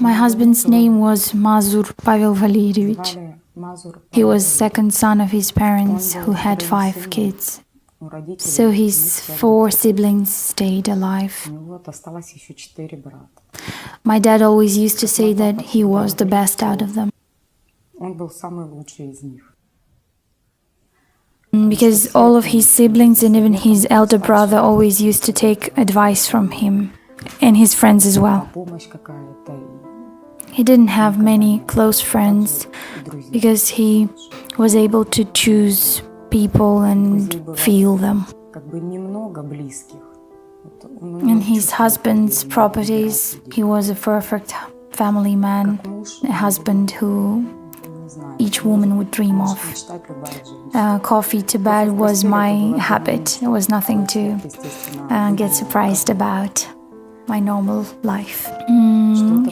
My husband's name was Mazur Pavlo Valeriyovych. He was second son of his parents who had 5 kids. So his 4 siblings stayed alive. My dad always used to say that he was the best out of them. Because all of his siblings and even his elder brother always used to take advice from him, and his friends as well. He didn't have many close friends because he was able to choose people and feel them. In his husband's properties, he was a perfect family man, a husband who each woman would dream of. Coffee to bed was my habit. It was nothing to get surprised about. My normal life.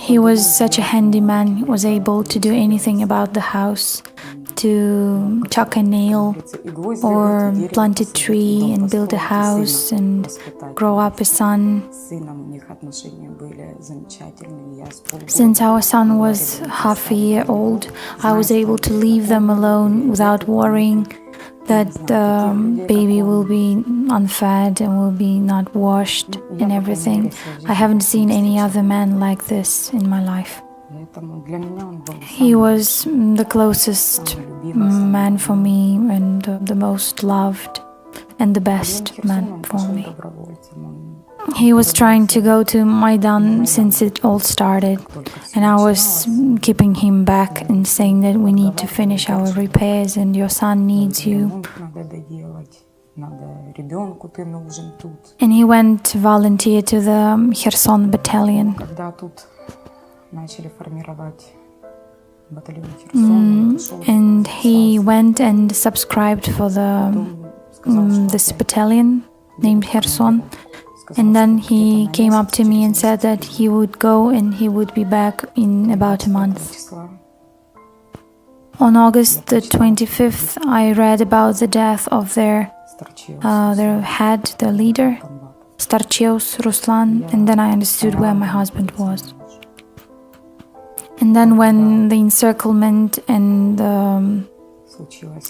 He was such a handyman. He was able to do anything about the house, to chuck a nail or plant a tree and build a house and grow up a son. Since our son was half a year old, I was able to leave them alone without worrying that the baby will be unfed and will be not washed and everything. I haven't seen any other man like this in my life. He was the closest man for me and the most loved and the best man for me. He was trying to go to Maidan since it all started, and I was keeping him back and saying that we need to finish our repairs and your son needs you. And he went to volunteer to the Kherson battalion. And he went and subscribed for this battalion named Kherson. And then he came up to me and said that he would go and he would be back in about a month. On August the 25th, I read about the death of their head, their leader, Starcheus Ruslan, and then I understood where my husband was. And then when the encirclement and the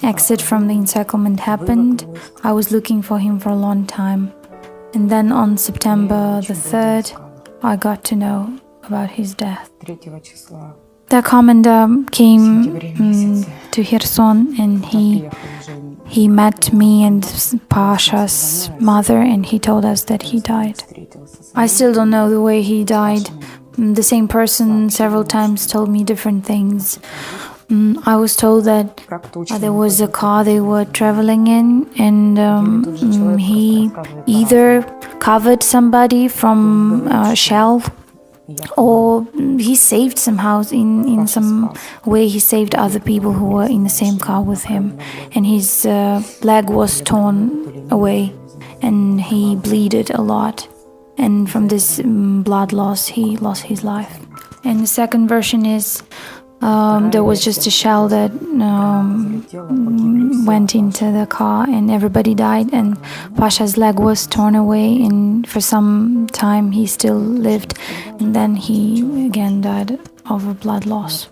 exit from the encirclement happened, I was looking for him for a long time. And then on September the 3rd, I got to know about his death. The commander came to Kherson and he met me and Pasha's mother and he told us that he died. I still don't know the way he died. The same person several times told me different things. I was told that there was a car they were traveling in and he either covered somebody from a shell or he saved somehow in some way he saved other people who were in the same car with him, and his leg was torn away and he bleeded a lot, and from this blood loss he lost his life. And the second version is there was just a shell that went into the car and everybody died, and Pasha's leg was torn away and for some time he still lived, and then he again died of a blood loss,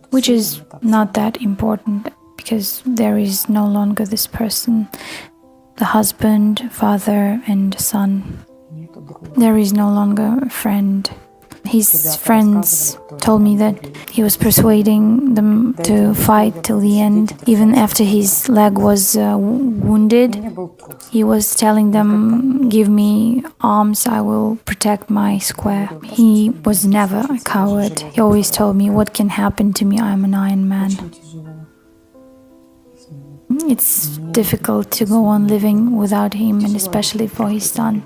which is not that important because there is no longer this person, the husband, father and son. There is no longer a friend. His friends told me that he was persuading them to fight till the end. Even after his leg was wounded, he was telling them, "Give me arms, I will protect my square." He was never a coward. He always told me, "What can happen to me? I'm an Iron Man." It's difficult to go on living without him, and especially for his son.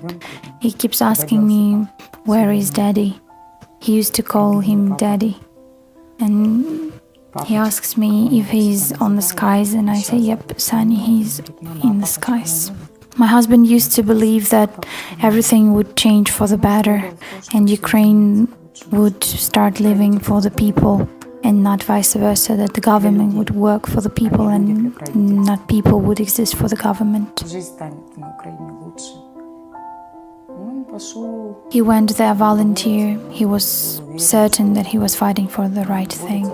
He keeps asking me, "Where is Daddy?" He used to call him Daddy, and he asks me if he's on the skies, and I say, "Yep, Sonny, he's in the skies." My husband used to believe that everything would change for the better, and Ukraine would start living for the people, and not vice versa, that the government would work for the people and not people would exist for the government. He went there volunteer. He was certain that he was fighting for the right thing.